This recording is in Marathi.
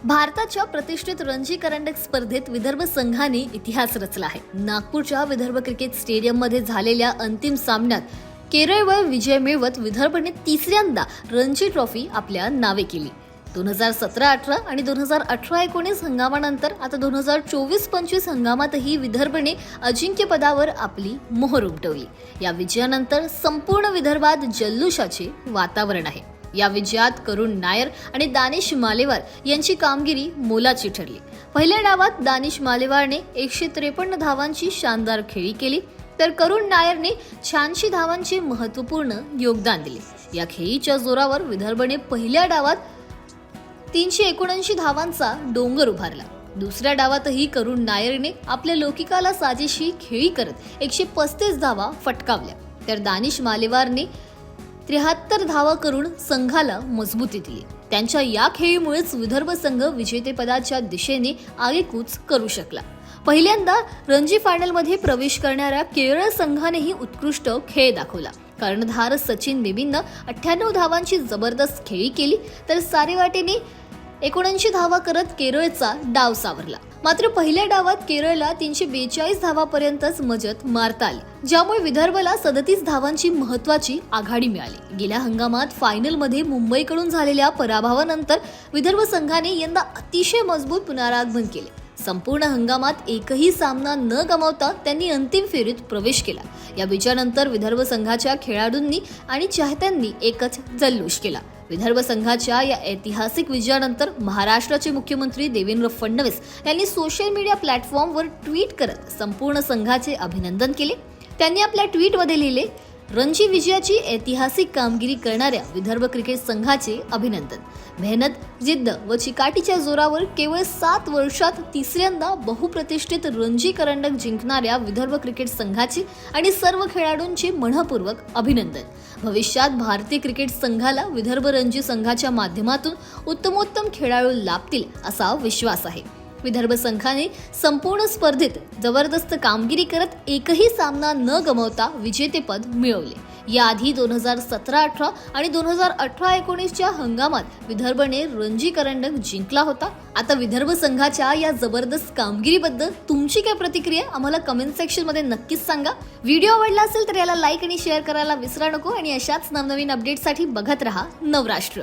भारताच्या प्रतिष्ठित रणजी करंडक स्पर्धेत विदर्भ संघाने इतिहास रचला आहे. नागपूरच्या विदर्भ क्रिकेट स्टेडियममध्ये झालेल्या अंतिम सामन्यात केरळवर विजय मिळवत विदर्भने तिसऱ्यांदा रणजी ट्रॉफी आपल्या नावे केली. 2017-18 आणि 2018-19 हंगामानंतर आता 2024-25 हंगामातही विदर्भने अजिंक्यपदावर आपली मोहर उमटवली. या विजयानंतर संपूर्ण विदर्भात जल्लोषाचे वातावरण आहे. या विजयात करुण नायर आणि दानिश मालेवार यांची कामगिरी मोलाची ठरली. पहिल्या डावात दानिश मालेवारने 153 धावांची शानदार खेळी केली, तर करुण नायरने 86 धावांचे महत्त्वपूर्ण योगदान दिले. या खेळीच्या जोरावर विदर्भने पहिल्या डावात 379 धावांचा डोंगर उभारला. दुसऱ्या डावातही करुण नायरने आपल्या लौकिकाला साजेशी खेळी करत 135 धावा फटकावल्या, तर दानिश मालेवारने 73 धावा करून संघाला मजबूती दिली. त्यांच्या या खेळीमुळेच विदर्भ संघ विजेतेपदाच्या दिशेने आगेकूच करू शकला. पहिल्यांदा रणजी फायनलमध्ये प्रवेश करणाऱ्या केरळ संघानेही उत्कृष्ट खेळ दाखवला. कर्णधार सचिन बेबीनं 98 धावांची जबरदस्त खेळी केली, तर सारेवाटेने 79 धावा करत केरळचा डाव सावरला. मात्र पहिल्या डावात केरळला 342 धावापर्यंतच मजत मारता आली, ज्यामुळे विदर्भला 37 धावांची महत्त्वाची आघाडी मिळाली. गेल्या हंगामात फायनलमध्ये मुंबईकडून झालेल्या पराभवानंतर विदर्भ संघाने यंदा अतिशय मजबूत पुनरागमन केले. संपूर्ण हंगामात एकही सामना न गमावता त्यांनी अंतिम फेरीत प्रवेश केला. या विजयानंतर विदर्भ संघाच्या खेळाडूंनी आणि चाहत्यांनी एकच जल्लोष केला. विदर्भ संघाच्या या ऐतिहासिक विजयानंतर महाराष्ट्राचे मुख्यमंत्री देवेंद्र फडणवीस यांनी सोशल मीडिया प्लॅटफॉर्मवर ट्विट करत संपूर्ण संघाचे अभिनंदन केले. त्यांनी आपल्या ट्विटमध्ये लिहिले, रणजी विजयाची ऐतिहासिक कामगिरी करणाऱ्या विदर्भ क्रिकेट संघाचे अभिनंदन. मेहनत, जिद्द व चिकाटीच्या जोरावर केवळ 7 वर्षात तिसऱ्यांदा बहुप्रतिष्ठित रणजी करंडक जिंकणाऱ्या विदर्भ क्रिकेट संघाचे आणि सर्व खेळाडूंचे मनःपूर्वक अभिनंदन. भविष्यात भारतीय क्रिकेट संघाला विदर्भ रणजी संघाच्या माध्यमातून उत्तमोत्तम खेळाडू लाभतील असा विश्वास आहे. विदर्भ संघाने संपूर्ण स्पर्धेत जबरदस्त कामगिरी करत एकही सामना न गमावता विजेतेपद मिळवले. याआधी 2017-18 आणि 2018-19च्या हंगामात विदर्भने रणजी करंडक जिंकला होता. आता विदर्भ संघाच्या या जबरदस्त कामगिरीबद्दल तुमची काय प्रतिक्रिया आम्हाला कमेंट सेक्शन मध्ये नक्कीच सांगा. व्हिडिओ आवडला असेल तर याला लाईक आणि शेअर करायला विसरा नको आणि अशाच नवनवीन अपडेटसाठी बघत रहा नवराष्ट्र.